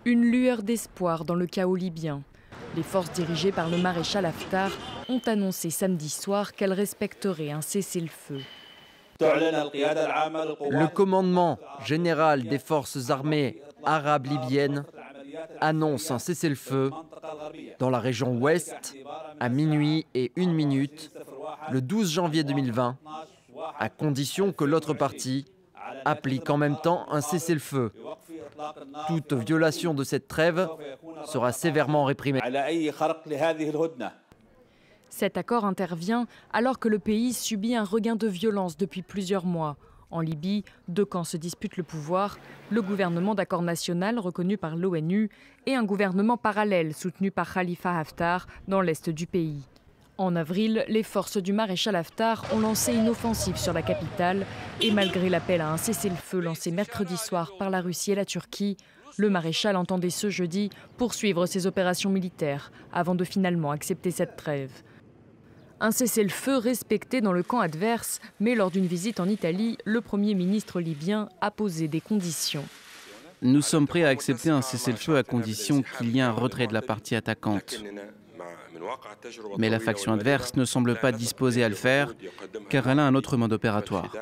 Une lueur d'espoir dans le chaos libyen. Les forces dirigées par le maréchal Haftar ont annoncé samedi soir qu'elles respecteraient un cessez-le-feu. Le commandement général des forces armées arabes libyennes annonce un cessez-le-feu dans la région ouest à minuit et 1 minute le 12 janvier 2020, à condition que l'autre partie applique en même temps un cessez-le-feu. Toute violation de cette trêve sera sévèrement réprimée. Cet accord intervient alors que le pays subit un regain de violence depuis plusieurs mois. En Libye, deux camps se disputent le pouvoir, le gouvernement d'accord national reconnu par l'ONU et un gouvernement parallèle soutenu par Khalifa Haftar dans l'est du pays. En avril, les forces du maréchal Haftar ont lancé une offensive sur la capitale et malgré l'appel à un cessez-le-feu lancé mercredi soir par la Russie et la Turquie, le maréchal entendait ce jeudi poursuivre ses opérations militaires avant de finalement accepter cette trêve. Un cessez-le-feu respecté dans le camp adverse, mais lors d'une visite en Italie, le Premier ministre libyen a posé des conditions. Nous sommes prêts à accepter un cessez-le-feu à condition qu'il y ait un retrait de la partie attaquante. Mais la faction adverse ne semble pas disposée à le faire, car elle a un autre mode opératoire.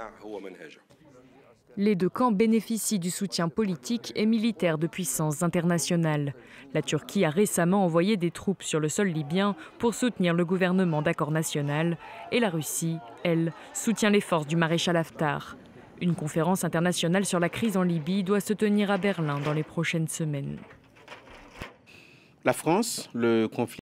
Les deux camps bénéficient du soutien politique et militaire de puissances internationales. La Turquie a récemment envoyé des troupes sur le sol libyen pour soutenir le gouvernement d'accord national. Et la Russie, elle, soutient les forces du maréchal Haftar. Une conférence internationale sur la crise en Libye doit se tenir à Berlin dans les prochaines semaines. La France, le conflit